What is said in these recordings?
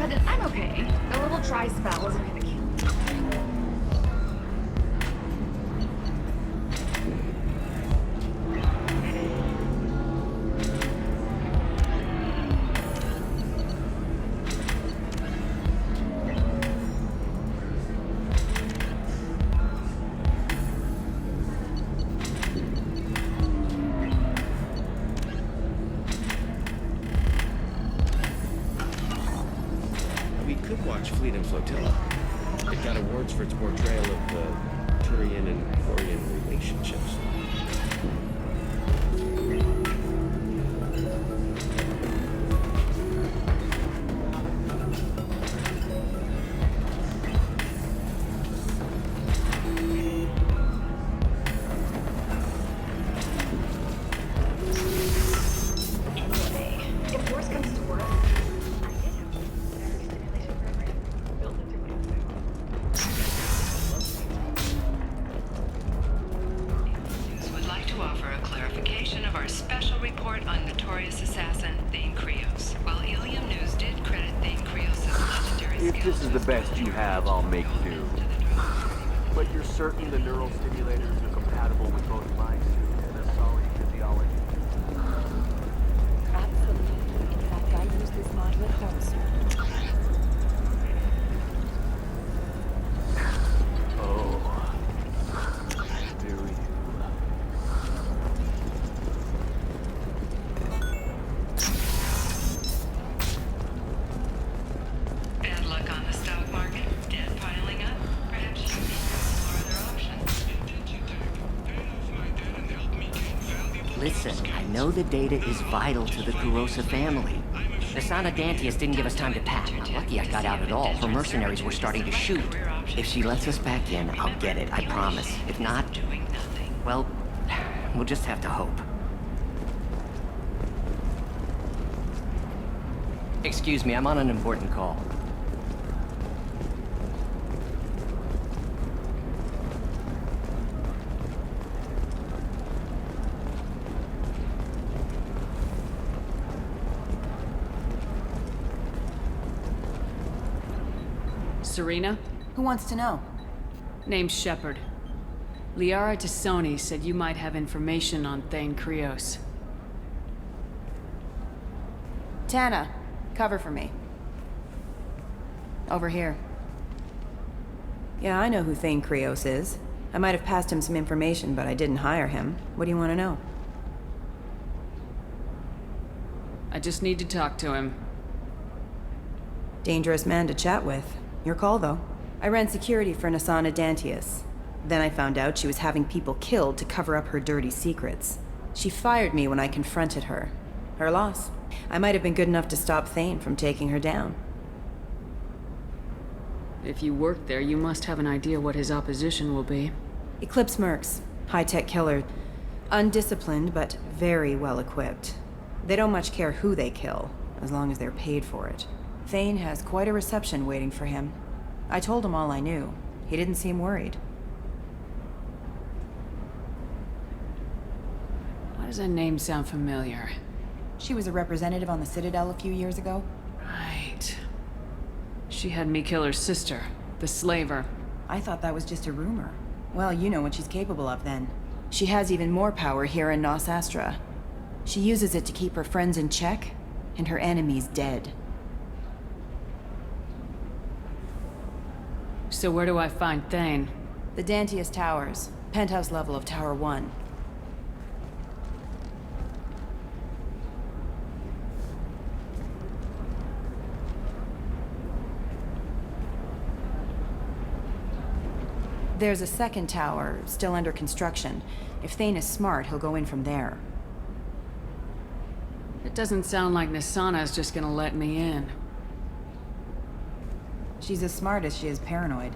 But I'm okay. A little dry spell isn't gonna kill me. Watch Fleet and Flotilla. It got awards for its portrayal of the Turian and Quarian relationships. Anyway, if worse comes to worse, I did have a stimulation program built into my News would like to offer a clarification of our special report on notorious assassin Thane Krios. While Ilium News did credit Thane Krios' legendary If this is the best you have, I'll make do. But you're certain the neural stimulators are compatible with both my suit and a solid physiology? Absolutely. In fact, I use this module at home, sir. Oh. Do you? Bad luck on the stock market, debt piling up. Perhaps you need some other options. Listen, I know the data is vital to the Kurosa family. Nasana Dantius didn't give us time to pack. I'm lucky I got out at all. Her mercenaries were starting to shoot. If she lets us back in, I'll get it, I promise. If not, Doing nothing. well, we'll just have to hope. Excuse me, I'm on an important call. Serena? Who wants to know? Name's Shepard. Liara Tassoni said you might have information on Thane Krios. Tana, cover for me. Over here. Yeah, I know who Thane Krios is. I might have passed him some information, but I didn't hire him. What do you want to know? I just need to talk to him. Dangerous man to chat with. Your call, though. I ran security for Nasana Dantius. Then I found out she was having people killed to cover up her dirty secrets. She fired me when I confronted her. Her loss. I might have been good enough to stop Thane from taking her down. If you work there, you must have an idea what his opposition will be. Eclipse mercs. High-tech killer. Undisciplined, but very well equipped. They don't much care who they kill, as long as they're paid for it. Thane has quite a reception waiting for him. I told him all I knew. He didn't seem worried. Why does that name sound familiar? She was a representative on the Citadel a few years ago. Right. She had me kill her sister, the slaver. I thought that was just a rumor. Well, you know what she's capable of then. She has even more power here in Nos Astra. She uses it to keep her friends in check, and her enemies dead. So where do I find Thane? The Dantius Towers, penthouse level of Tower 1. There's a second tower, still under construction. If Thane is smart, he'll go in from there. It doesn't sound like Nasana's just gonna let me in. She's as smart as she is paranoid.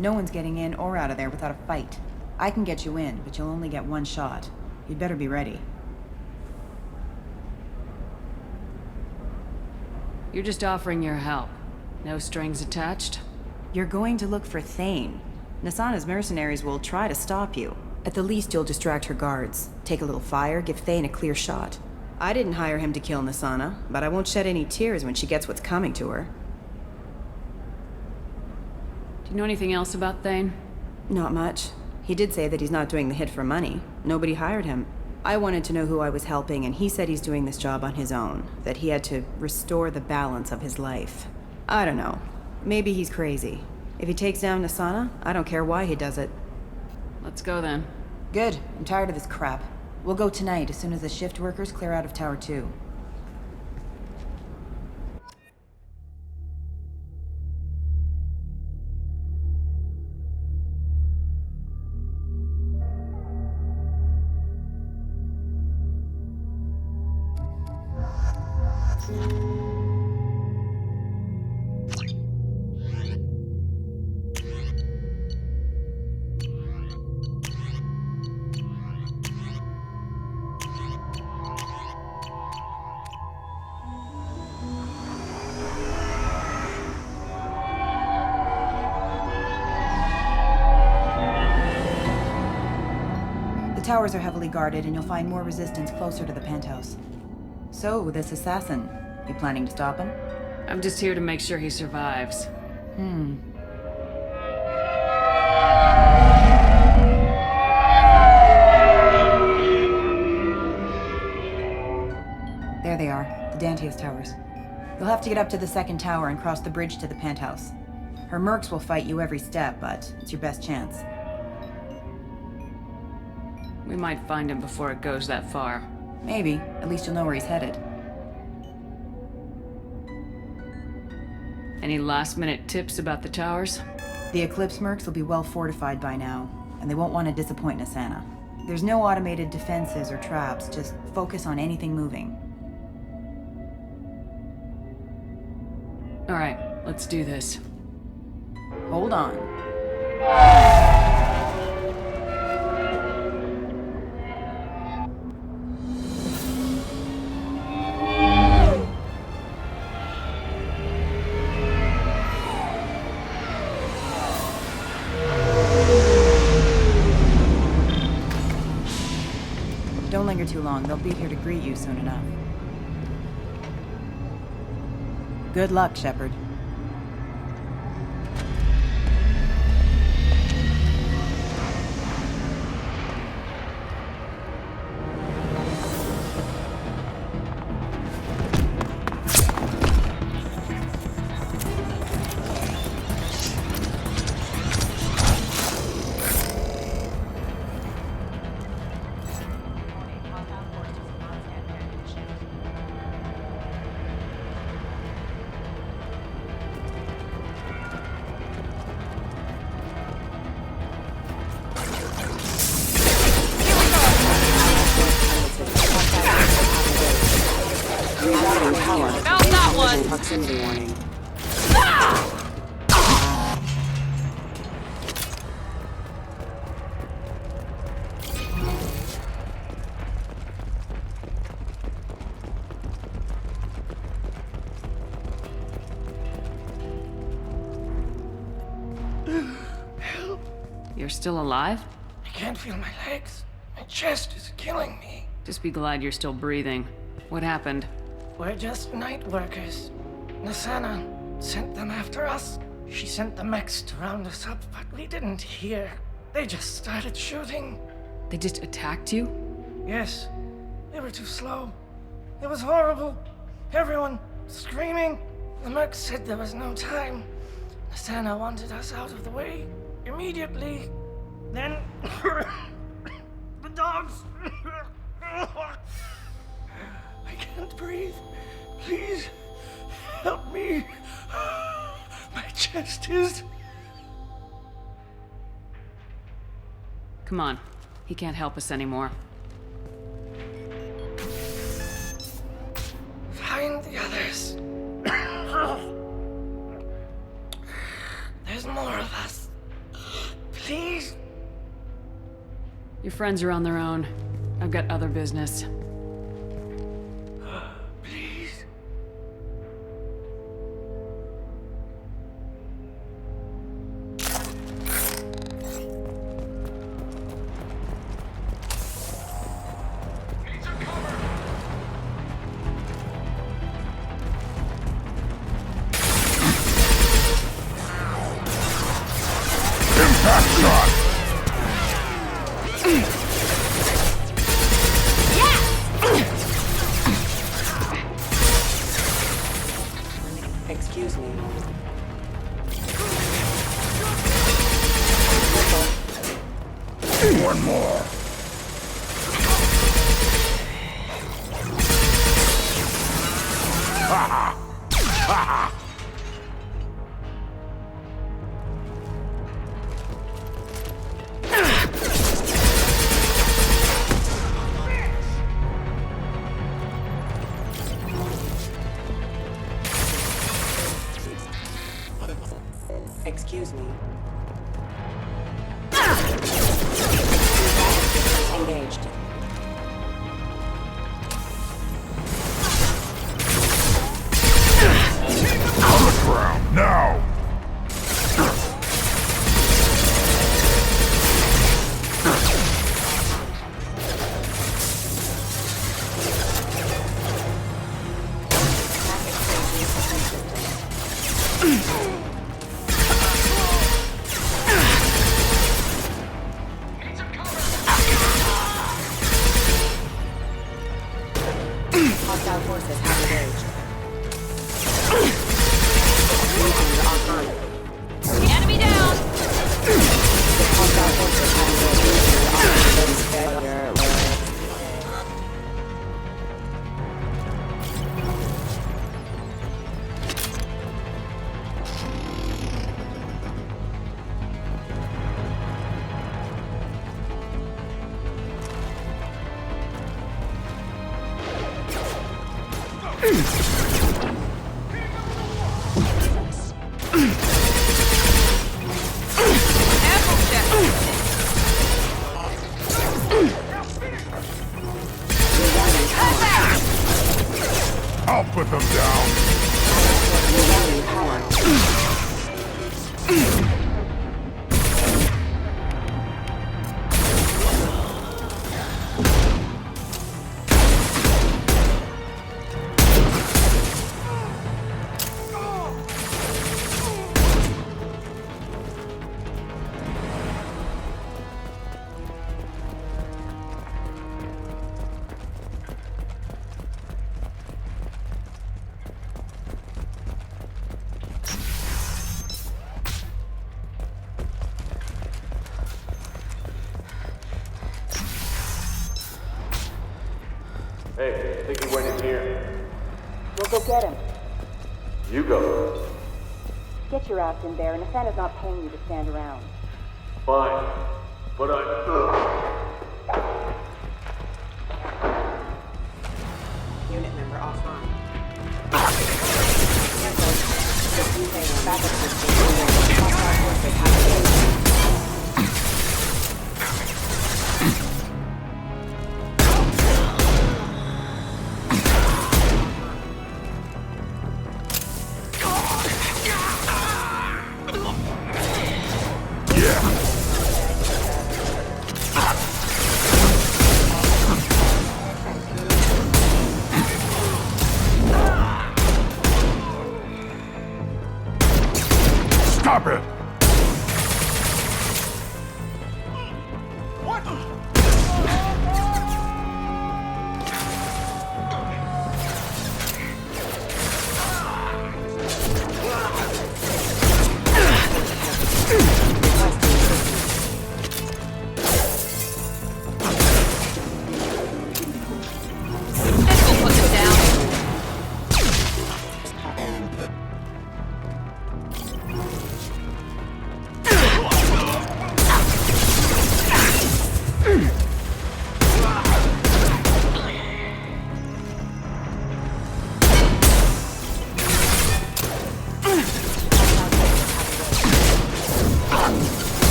No one's getting in or out of there without a fight. I can get you in, but you'll only get one shot. You'd better be ready. You're just offering your help. No strings attached? You're going to look for Thane. Nasana's mercenaries will try to stop you. At the least, you'll distract her guards. Take a little fire, give Thane a clear shot. I didn't hire him to kill Nasana, but I won't shed any tears when she gets what's coming to her. you know anything else about Thane? Not much. He did say that he's not doing the hit for money. Nobody hired him. I wanted to know who I was helping, and he said he's doing this job on his own. That he had to restore the balance of his life. I don't know. Maybe he's crazy. If he takes down Nasana, I don't care why he does it. Let's go then. Good. I'm tired of this crap. We'll go tonight as soon as the shift workers clear out of Tower 2. The towers are heavily guarded, and you'll find more resistance closer to the penthouse. So, this assassin, you planning to stop him? I'm just here to make sure he survives. There they are, the Dantius towers. You'll have to get up to the second tower and cross the bridge to the penthouse. Her mercs will fight you every step, but it's your best chance. We might find him before it goes that far. Maybe. At least you'll know where he's headed. Any last-minute tips about the towers? The Eclipse mercs will be well fortified by now, and they won't want to disappoint Nasana. There's no automated defenses or traps, just focus on anything moving. All right, let's do this. Hold on. Don't linger too long. They'll be here to greet you soon enough. Good luck, Shepard. Proximity warning. You're still alive? I can't feel my legs. My chest is killing me. Just be glad you're still breathing. What happened? We're just night workers. Nasana sent them after us. She sent the mechs to round us up, but we didn't hear. They just started shooting. They just attacked you? Yes, they were too slow. It was horrible. Everyone screaming. The mechs said there was no time. Nasana wanted us out of the way immediately. Then the dogs. I can't breathe. Please help me. My chest is. Come on. He can't help us anymore. Find the others. There's more of us. Please. Your friends are on their own. I've got other business. Please. Excuse me. One more. Ha ha! Excuse me. Engaged. On the ground, now! Hostile forces have engaged. Weapons online. Enemy down! Hostile forces have engaged. I'll put them down! Hey, I think he went in here. We'll go get him. You go. Get your ass in there, and Nathana's not paying you to stand around. Fine. But Unit member offline. Backup system. Hostile forces have engaged. Stop it!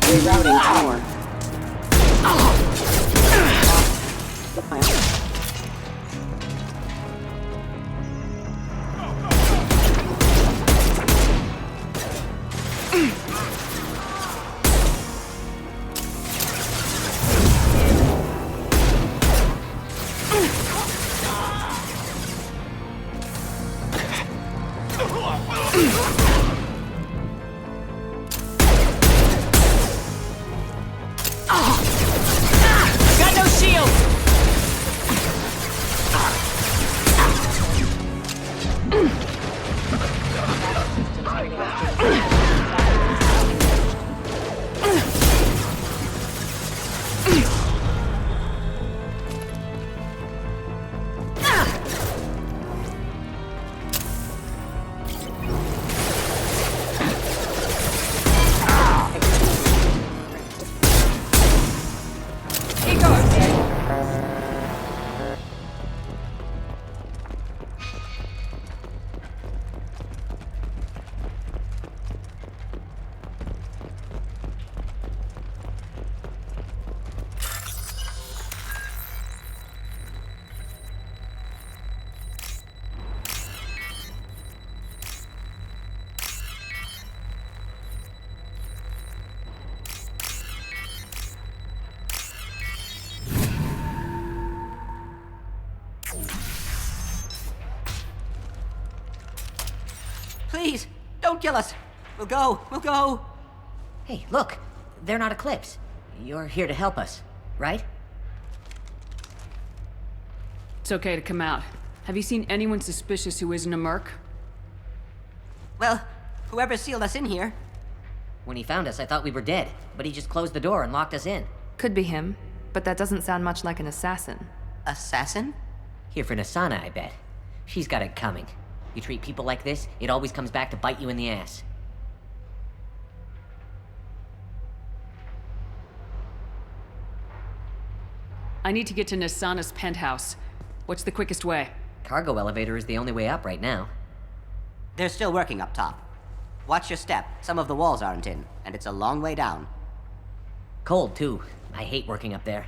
Rerouting tower. Got no shield! Please, don't kill us. We'll go. Hey, look. They're not Eclipse. You're here to help us, right? It's okay to come out. Have you seen anyone suspicious who isn't a merc? Well, whoever sealed us in here. When he found us, I thought we were dead, but he just closed the door and locked us in. Could be him, but that doesn't sound much like an assassin. Assassin? Here for Nasana, I bet. She's got it coming. You treat people like this, it always comes back to bite you in the ass. I need to get to Nasana's penthouse. What's the quickest way? Cargo elevator is the only way up right now. They're still working up top. Watch your step. Some of the walls aren't in, and it's a long way down. Cold, too. I hate working up there.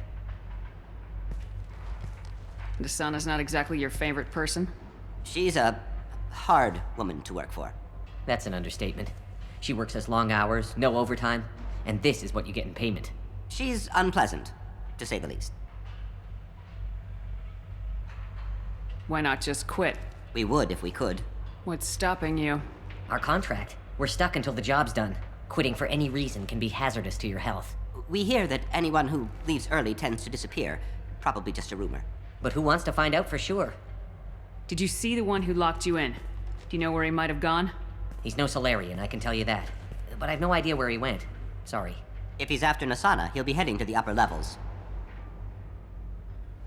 Nasana's not exactly your favorite person? She's a hard woman to work for. That's an understatement. She works us long hours, no overtime, and this is what you get in payment. She's unpleasant, to say the least. Why not just quit? We would if we could. What's stopping you? Our contract. We're stuck until the job's done. Quitting for any reason can be hazardous to your health. We hear that anyone who leaves early tends to disappear. Probably just a rumor. But who wants to find out for sure? Did you see the one who locked you in? Do you know where he might have gone? He's no Solarian, I can tell you that. But I've no idea where he went. Sorry. If he's after Nasana, he'll be heading to the upper levels.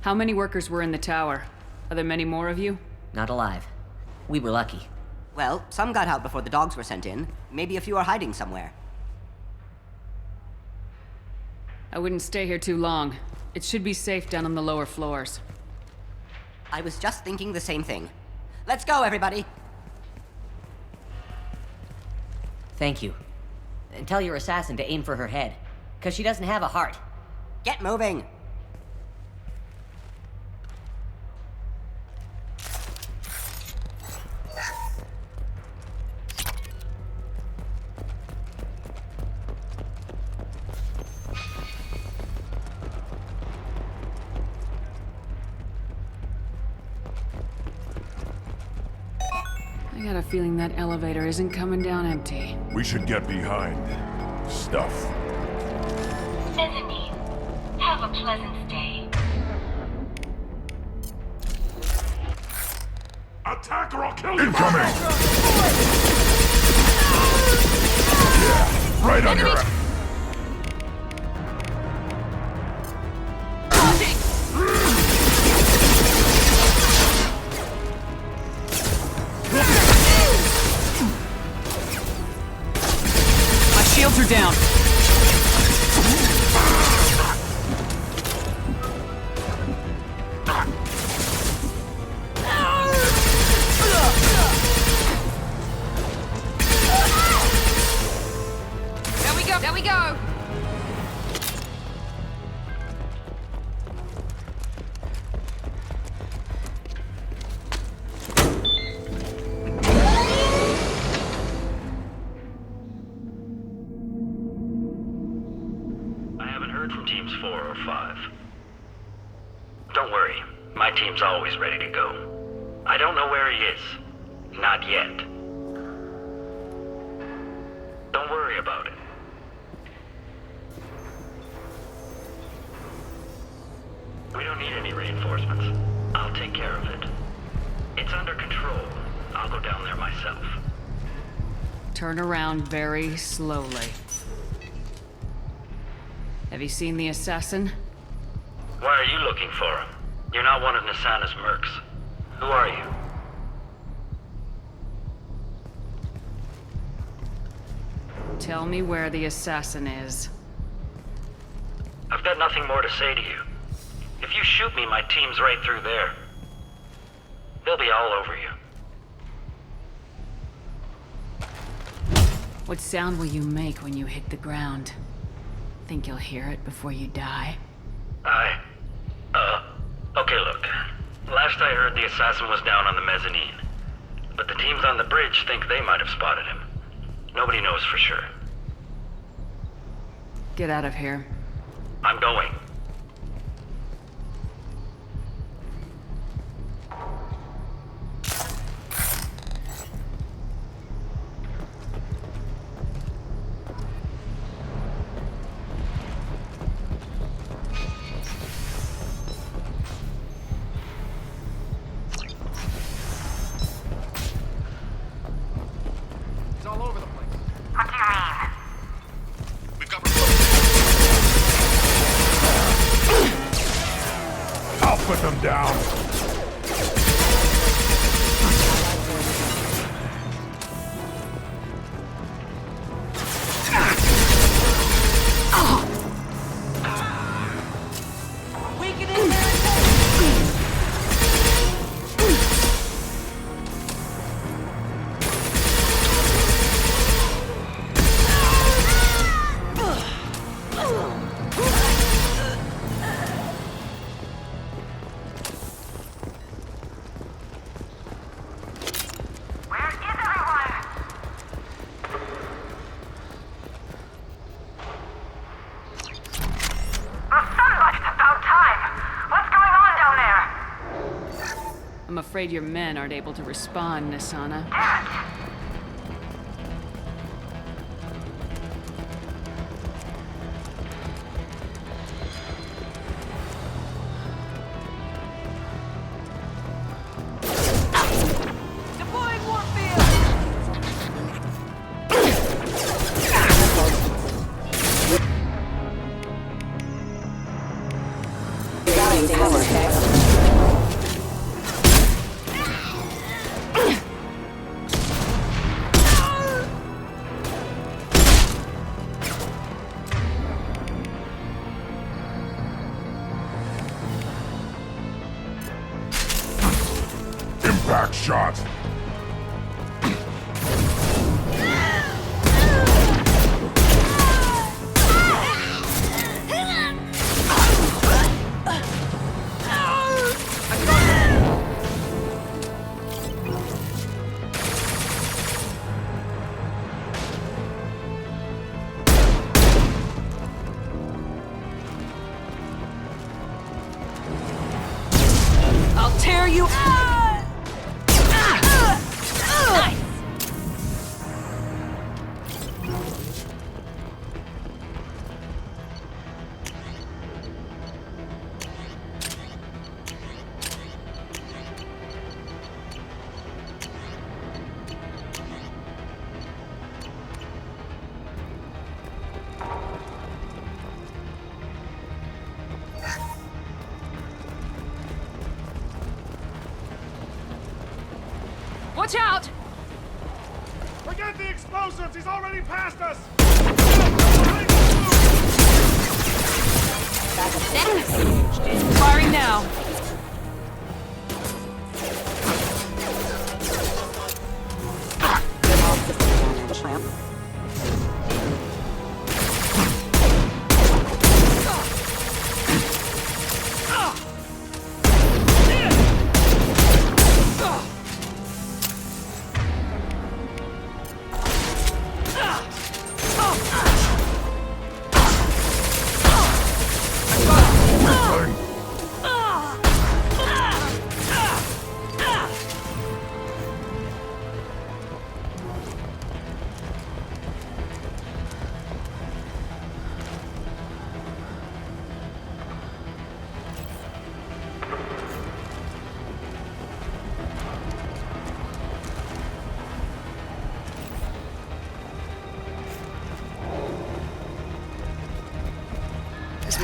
How many workers were in the tower? Are there many more of you? Not alive. We were lucky. Well, some got out before the dogs were sent in. Maybe a few are hiding somewhere. I wouldn't stay here too long. It should be safe down on the lower floors. I was just thinking the same thing. Let's go, everybody! Thank you. And tell your assassin to aim for her head. 'Cause she doesn't have a heart. Get moving! I got a feeling that elevator isn't coming down empty. We should get behind stuff. Bethany, have a pleasant stay. Attack or I'll kill you! Incoming! Yeah, right on your ass. Shields are down. There we go! heard from teams 4 or 5. Don't worry, my team's always ready to go. I don't know where he is. Not yet. Don't worry about it. We don't need any reinforcements. I'll take care of it. It's under control. I'll go down there myself. Turn around very slowly. Have you seen the assassin? Why are you looking for him? You're not one of Nisana's mercs. Who are you? Tell me where the assassin is. I've got nothing more to say to you. If you shoot me, my team's right through there. They'll be all over you. What sound will you make when you hit the ground? Think you'll hear it before you die? Okay, look. Last I heard, the assassin was down on the mezzanine. But the teams on the bridge think they might have spotted him. Nobody knows for sure. Get out of here. I'm going. It's all over the place. What do you mean? We've got I'll put them down. Where is everyone? The sunlight's about time. What's going on down there? I'm afraid your men aren't able to respond, Nisana. Damn it. Impact shot. I'll tear you. Watch out! Forget the explosives! He's already past us! Firing now.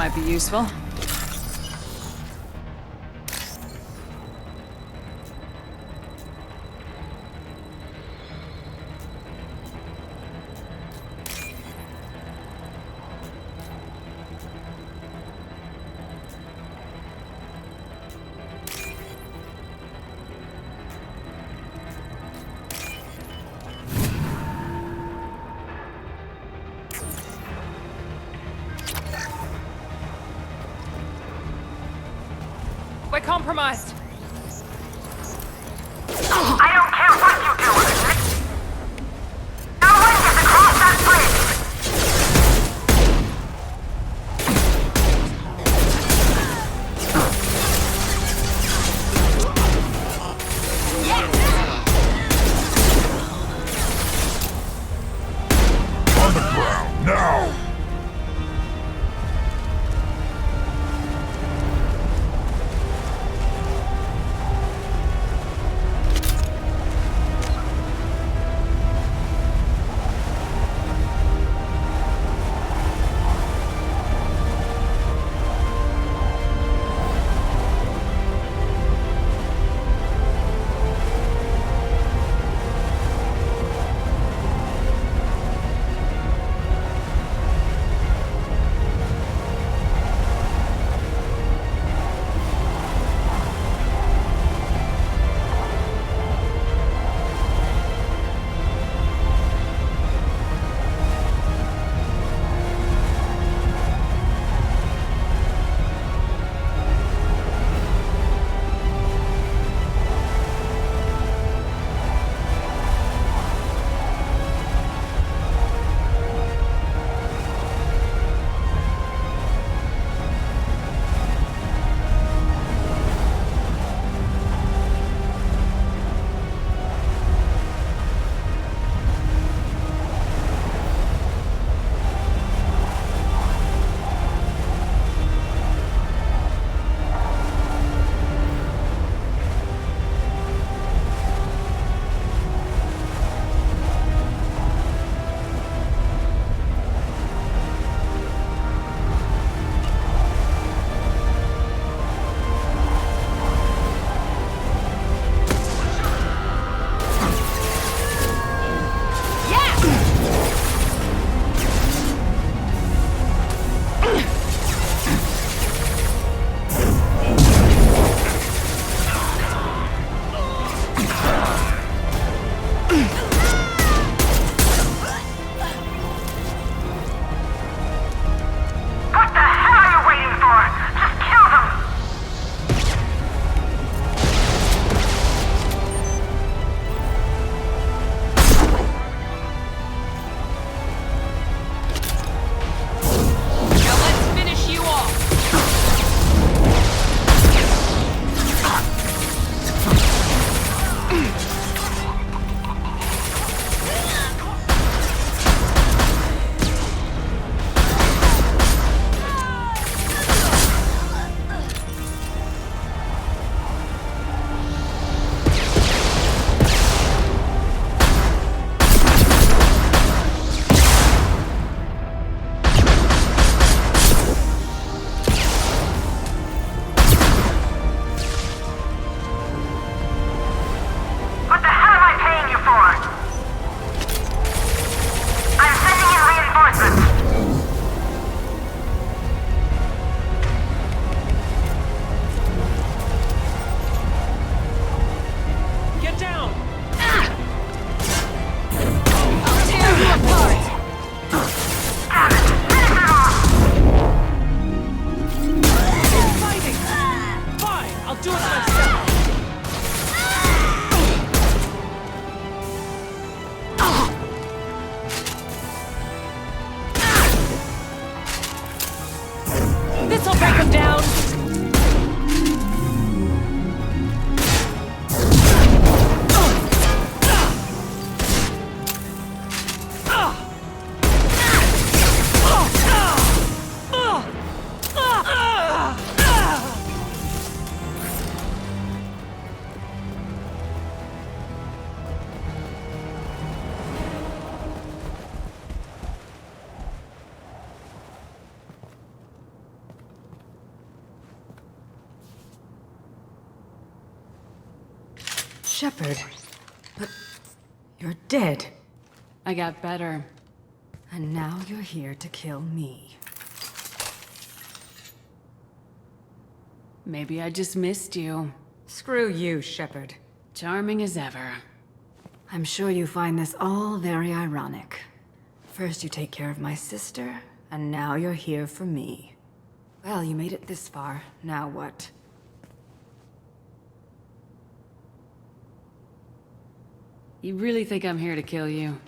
might be useful. We're compromised. I don't care what you do. No one gets across that bridge. On the ground, now! Shepard. But you're dead. I got better. And now you're here to kill me. Maybe I just missed you. Screw you, Shepard. Charming as ever. I'm sure you find this all very ironic. First you take care of my sister, and now you're here for me. Well, you made it this far. Now what? You really think I'm here to kill you?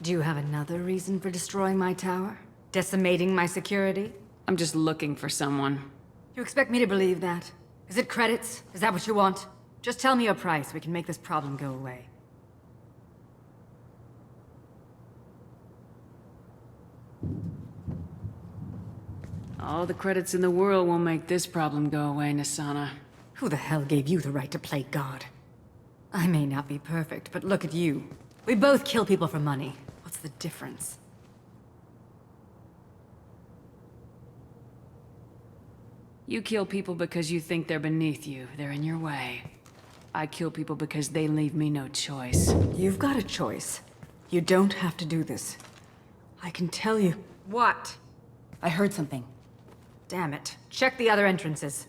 Do you have another reason for destroying my tower? Decimating my security? I'm just looking for someone. You expect me to believe that? Is it credits? Is that what you want? Just tell me a price, we can make this problem go away. All the credits in the world won't make this problem go away, Nasana. Who the hell gave you the right to play God? I may not be perfect, but look at you. We both kill people for money. What's the difference? You kill people because you think they're beneath you. They're in your way. I kill people because they leave me no choice. You've got a choice. You don't have to do this. I can tell you. What? I heard something. Damn it. Check the other entrances.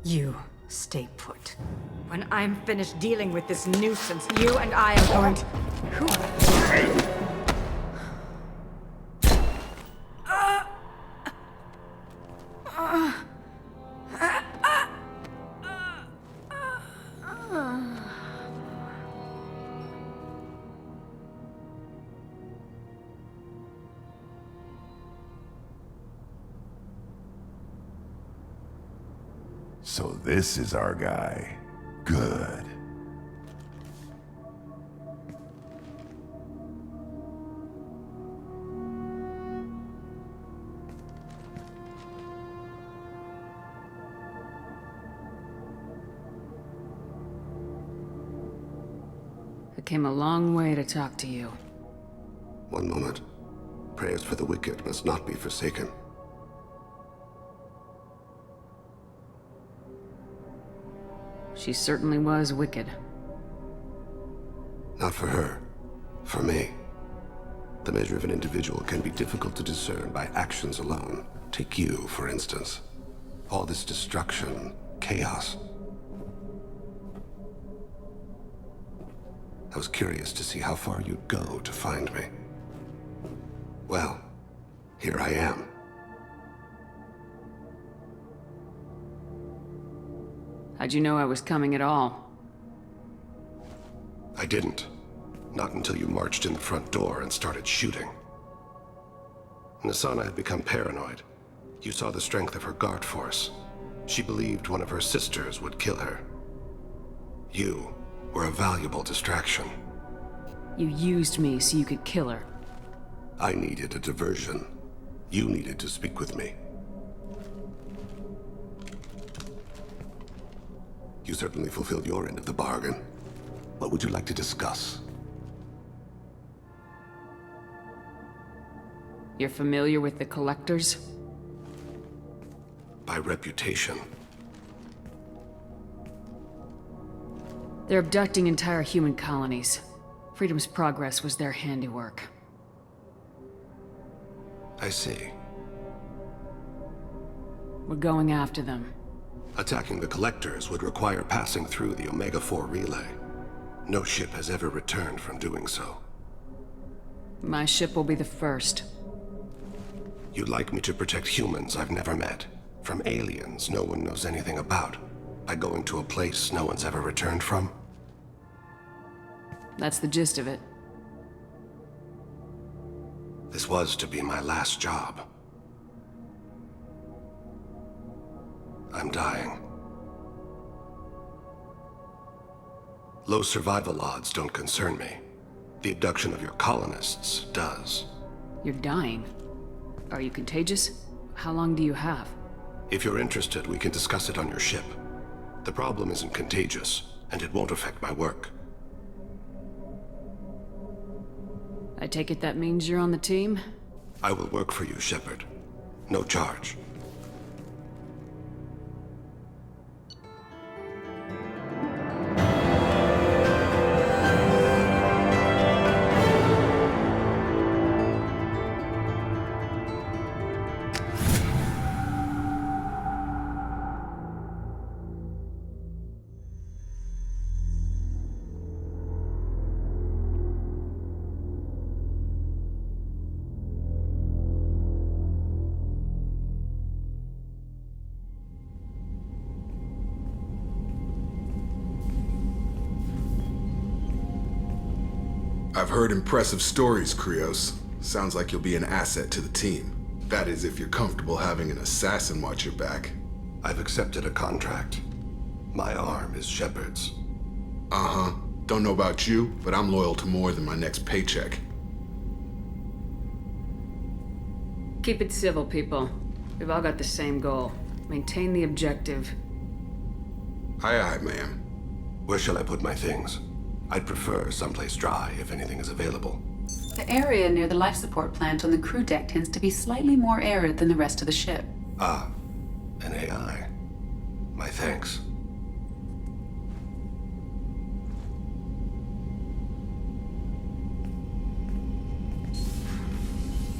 You stay put. When I'm finished dealing with this nuisance, you and I are going to... Who? So this is our guy. Good. I came a long way to talk to you. One moment. Prayers for the wicked must not be forsaken. She certainly was wicked. Not for her. For me. The measure of an individual can be difficult to discern by actions alone. Take you, for instance. All this destruction, chaos. I was curious to see how far you'd go to find me. Well, here I am. How'd you know I was coming at all? I didn't. Not until you marched in the front door and started shooting. Nasana had become paranoid. You saw the strength of her guard force. She believed one of her sisters would kill her. You were a valuable distraction. You used me so you could kill her. I needed a diversion. You needed to speak with me. You certainly fulfilled your end of the bargain. What would you like to discuss? You're familiar with the Collectors? By reputation. They're abducting entire human colonies. Freedom's Progress was their handiwork. I see. We're going after them. Attacking the Collectors would require passing through the Omega-4 relay. No ship has ever returned from doing so. My ship will be the first. You'd like me to protect humans I've never met, from aliens no one knows anything about, by going to a place no one's ever returned from? That's the gist of it. This was to be my last job. I'm dying. Low survival odds don't concern me. The abduction of your colonists does. You're dying? Are you contagious? How long do you have? If you're interested, we can discuss it on your ship. The problem isn't contagious, and it won't affect my work. I take it that means you're on the team? I will work for you, Shepard. No charge. I've heard impressive stories, Krios. Sounds like you'll be an asset to the team. That is, if you're comfortable having an assassin watch your back. I've accepted a contract. My arm is Shepard's. Uh-huh. Don't know about you, but I'm loyal to more than my next paycheck. Keep it civil, people. We've all got the same goal. Maintain the objective. Aye, aye, ma'am. Where shall I put my things? I'd prefer someplace dry if anything is available. The area near the life support plant on the crew deck tends to be slightly more arid than the rest of the ship. Ah, an AI. My thanks.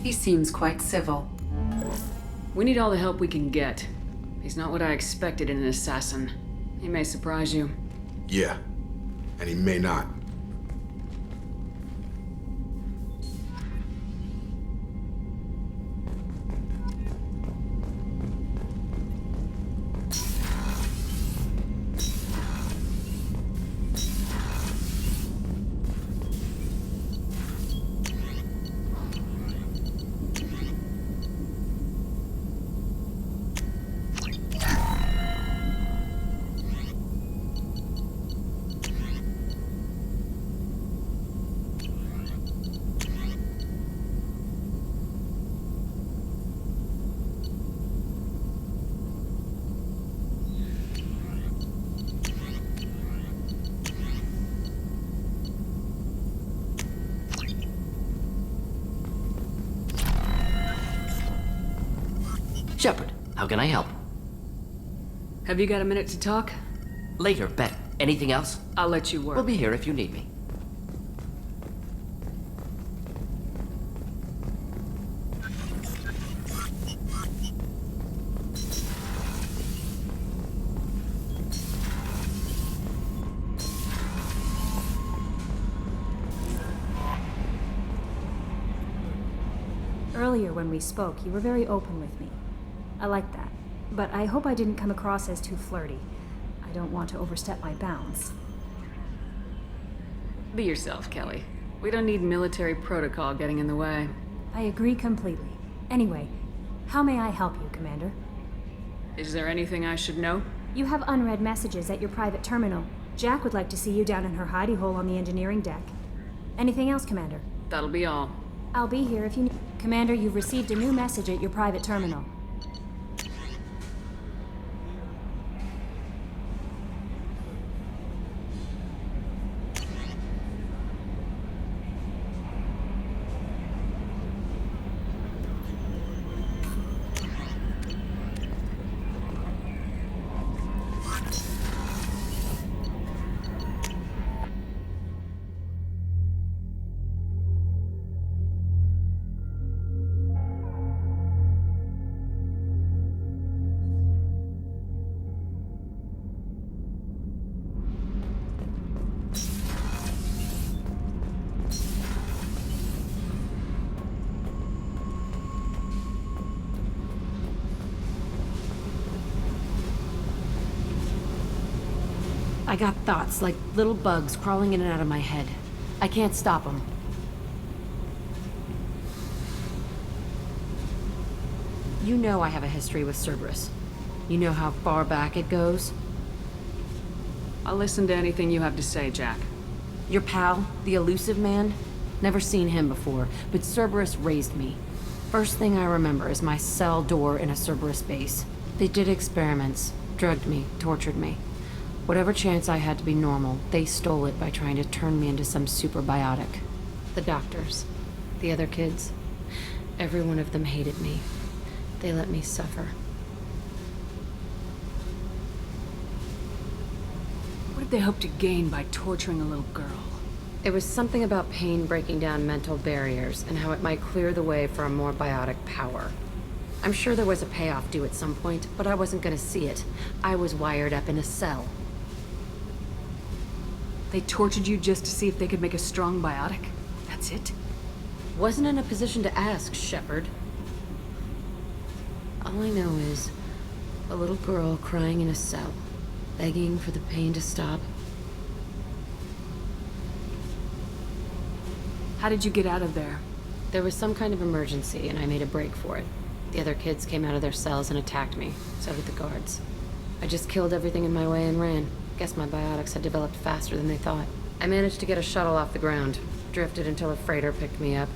He seems quite civil. We need all the help we can get. He's not what I expected in an assassin. He may surprise you. Yeah, and he may not. Shepard, how can I help? Have you got a minute to talk? Later, bet. Anything else? I'll let you work. We'll be here if you need me. Earlier when we spoke, you were very open with me. I like that. But I hope I didn't come across as too flirty. I don't want to overstep my bounds. Be yourself, Kelly. We don't need military protocol getting in the way. I agree completely. Anyway, how may I help you, Commander? Is there anything I should know? You have unread messages at your private terminal. Jack would like to see you down in her hidey hole on the engineering deck. Anything else, Commander? That'll be all. I'll be here if you need. Commander, you've received a new message at your private terminal. I got thoughts like little bugs crawling in and out of my head. I can't stop them. You know I have a history with Cerberus. You know how far back it goes? I'll listen to anything you have to say, Jack. Your pal, the elusive man? Never seen him before, but Cerberus raised me. First thing I remember is my cell door in a Cerberus base. They did experiments, drugged me, tortured me. Whatever chance I had to be normal, they stole it by trying to turn me into some superbiotic. The doctors, the other kids, every one of them hated me. They let me suffer. What did they hope to gain by torturing a little girl? It was something about pain breaking down mental barriers and how it might clear the way for a more biotic power. I'm sure there was a payoff due at some point, but I wasn't gonna see it. I was wired up in a cell. They tortured you just to see if they could make a strong biotic? That's it? Wasn't in a position to ask, Shepard. All I know is a little girl crying in a cell, begging for the pain to stop. How did you get out of there? There was some kind of emergency, and I made a break for it. The other kids came out of their cells and attacked me. So did the guards. I just killed everything in my way and ran. Guess my biotics had developed faster than they thought. I managed to get a shuttle off the ground. Drifted until a freighter picked me up.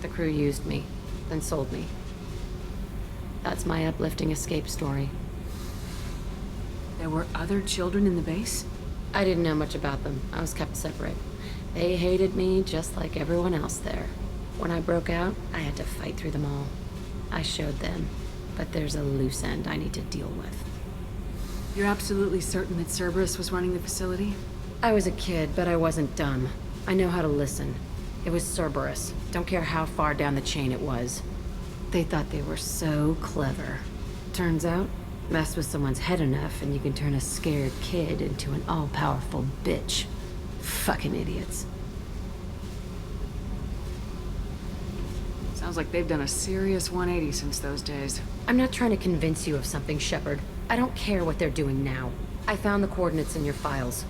The crew used me, then sold me. That's my uplifting escape story. There were other children in the base? I didn't know much about them. I was kept separate. They hated me just like everyone else there. When I broke out, I had to fight through them all. I showed them, but there's a loose end I need to deal with. You're absolutely certain that Cerberus was running the facility? I was a kid, but I wasn't dumb. I know how to listen. It was Cerberus. Don't care how far down the chain it was. They thought they were so clever. Turns out, mess with someone's head enough and you can turn a scared kid into an all-powerful bitch. Fucking idiots. Sounds like they've done a serious 180 since those days. I'm not trying to convince you of something, Shepard. I don't care what they're doing now. I found the coordinates in your files.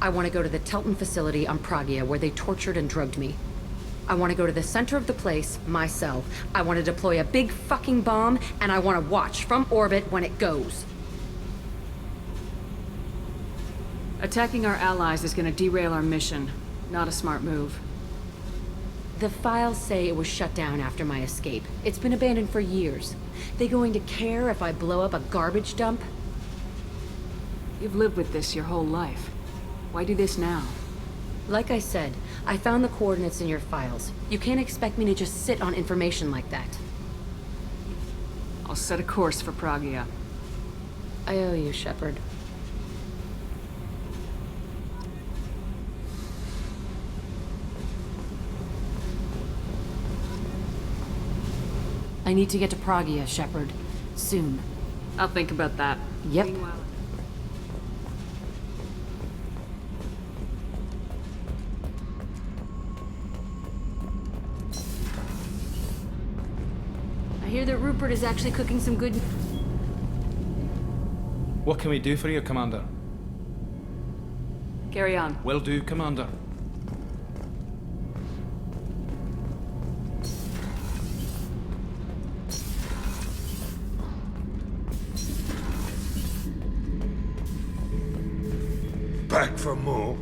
I want to go to the Telton facility on Pragia where they tortured and drugged me. I want to go to the center of the place, my cell. I want to deploy a big fucking bomb, and I want to watch from orbit when it goes. Attacking our allies is going to derail our mission. Not a smart move. The files say it was shut down after my escape. It's been abandoned for years. They going to care if I blow up a garbage dump? You've lived with this your whole life. Why do this now? Like I said, I found the coordinates in your files. You can't expect me to just sit on information like that. I'll set a course for Pragia. I owe you, Shepard. I need to get to Pragia, Shepard. Soon. I'll think about that. Yep. Meanwhile, I hear that Rupert is actually cooking some good... What can we do for you, Commander? carry on. Will do, Commander. Back for more?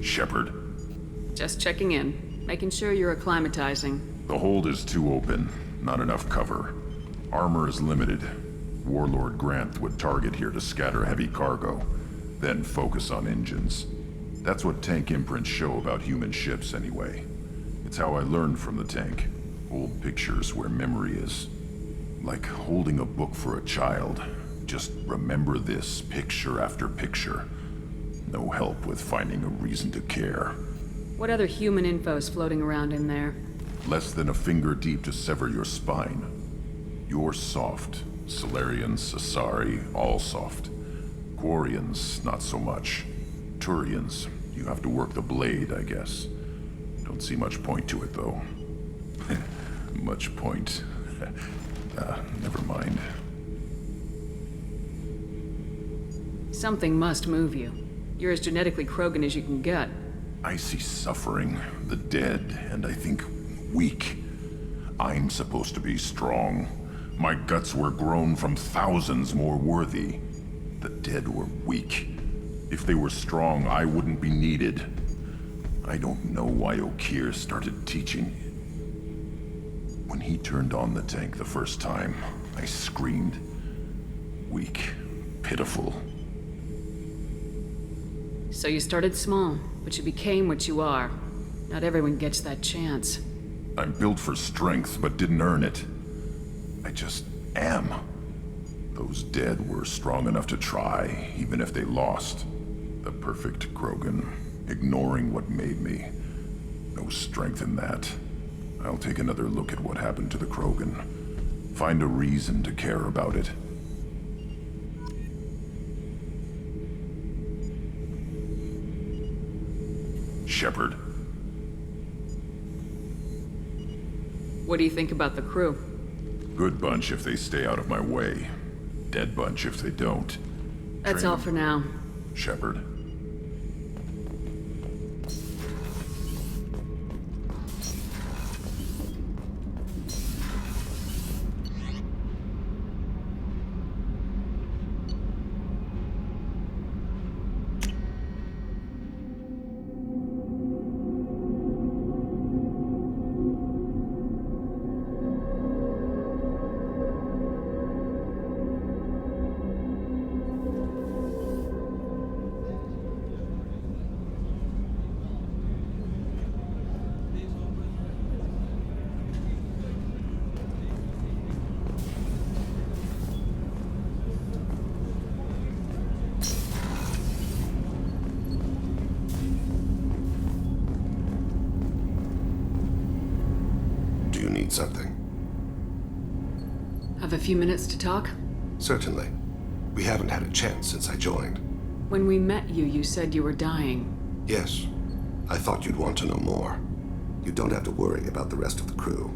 Shepard. Just checking in. Making sure you're acclimatizing. The hold is too open. Not enough cover. Armor is limited. Warlord Grant would target here to scatter heavy cargo, then focus on engines. That's what tank imprints show about human ships anyway. It's how I learned from the tank. Old pictures where memory is. Like holding a book for a child. Just remember this picture after picture. No help with finding a reason to care. What other human info is floating around in there? Less than a finger deep to sever your spine. You're soft. Solarians, Asari, all soft. Quarians, not so much. Turians, you have to work the blade, I guess. Don't see much point to it, though. Much point. Never mind. Something must move you. You're as genetically Krogan as you can get. I see suffering, the dead, and I think weak. I'm supposed to be strong. My guts were grown from thousands more worthy. The dead were weak. If they were strong, I wouldn't be needed. I don't know why Okeer started teaching. When he turned on the tank the first time, I screamed. Weak, pitiful. So you started small, but you became what you are. Not everyone gets that chance. I'm built for strength, but didn't earn it. I just am. Those dead were strong enough to try, even if they lost. The perfect Krogan, ignoring what made me. No strength in that. I'll take another look at what happened to the Krogan. Find a reason to care about it. Shepard. What do you think about the crew? Good bunch if they stay out of my way. Dead bunch if they don't. That's all for now. Shepard. Something. Have a few minutes to talk? Certainly. We haven't had a chance since I joined. When we met you, you said you were dying. Yes. I thought you'd want to know more. You don't have to worry about the rest of the crew.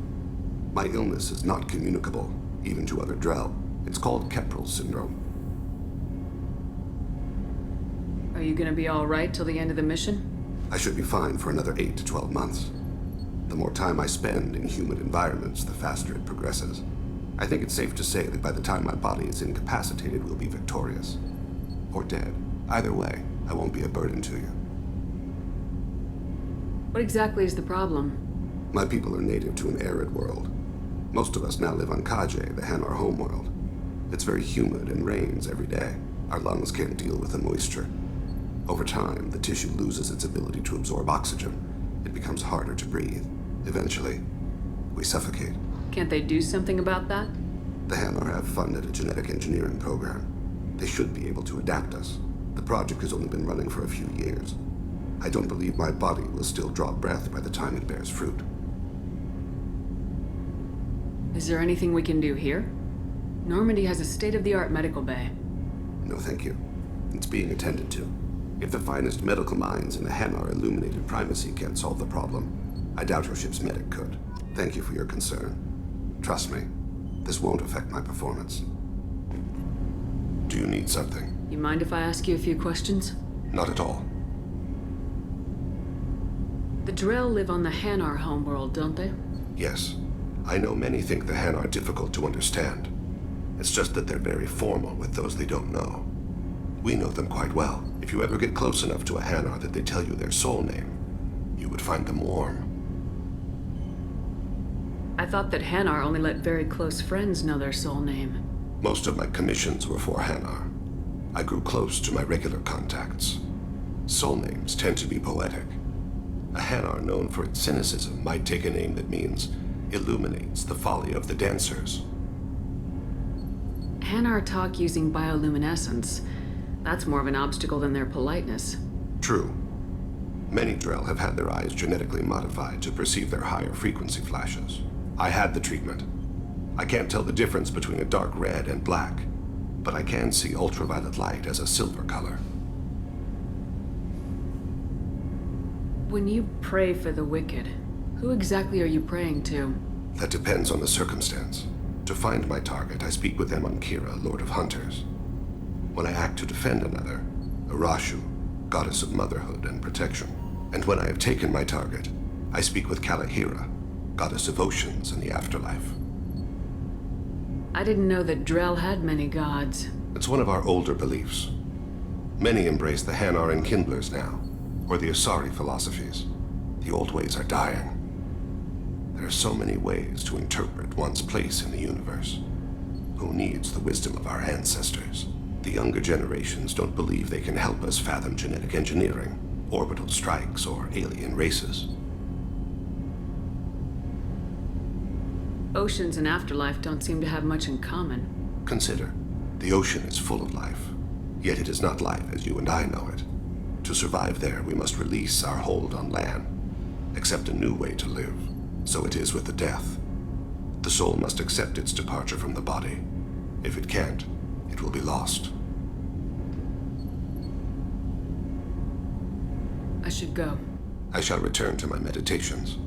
My illness is not communicable, even to other Drell. It's called Keprel syndrome. Are you gonna be all right till the end of the mission? I should be fine for another 8 to 12 months. The more time I spend in humid environments, the faster it progresses. I think it's safe to say that by the time my body is incapacitated, we'll be victorious. Or dead. Either way, I won't be a burden to you. What exactly is the problem? My people are native to an arid world. Most of us now live on Kaje, the Hanar homeworld. It's very humid and rains every day. Our lungs can't deal with the moisture. Over time, the tissue loses its ability to absorb oxygen. It becomes harder to breathe. Eventually, we suffocate. Can't they do something about that? The Hanar have funded a genetic engineering program. They should be able to adapt us. The project has only been running for a few years. I don't believe my body will still draw breath by the time it bears fruit. Is there anything we can do here? Normandy has a state-of-the-art medical bay. No, thank you. It's being attended to. If the finest medical minds in the Hanar illuminated primacy can't solve the problem, I doubt your ship's medic could. Thank you for your concern. Trust me, this won't affect my performance. Do you need something? You mind if I ask you a few questions? Not at all. The Drell live on the Hanar homeworld, don't they? Yes. I know many think the Hanar are difficult to understand. It's just that they're very formal with those they don't know. We know them quite well. If you ever get close enough to a Hanar that they tell you their soul name, you would find them warm. I thought that Hanar only let very close friends know their soul name. Most of my commissions were for Hanar. I grew close to my regular contacts. Soul names tend to be poetic. A Hanar known for its cynicism might take a name that means illuminates the folly of the dancers. Hanar talk using bioluminescence. That's more of an obstacle than their politeness. True. Many Drell have had their eyes genetically modified to perceive their higher frequency flashes. I had the treatment. I can't tell the difference between a dark red and black, but I can see ultraviolet light as a silver color. When you pray for the wicked, who exactly are you praying to? That depends on the circumstance. To find my target, I speak with them on Kira, Lord of Hunters. When I act to defend another, Arashu, goddess of motherhood and protection. And when I have taken my target, I speak with Kalahira, goddess of oceans and the afterlife. I didn't know that Drell had many gods. It's one of our older beliefs. Many embrace the Hanar and Kindlers now, or the Asari philosophies. The old ways are dying. There are so many ways to interpret one's place in the universe. Who needs the wisdom of our ancestors? The younger generations don't believe they can help us fathom genetic engineering, orbital strikes, or alien races. Oceans and afterlife don't seem to have much in common. Consider, the ocean is full of life, yet it is not life as you and I know it. To survive there, we must release our hold on land, accept a new way to live. So it is with the death. The soul must accept its departure from the body. If it can't, it will be lost. I should go. I shall return to my meditations.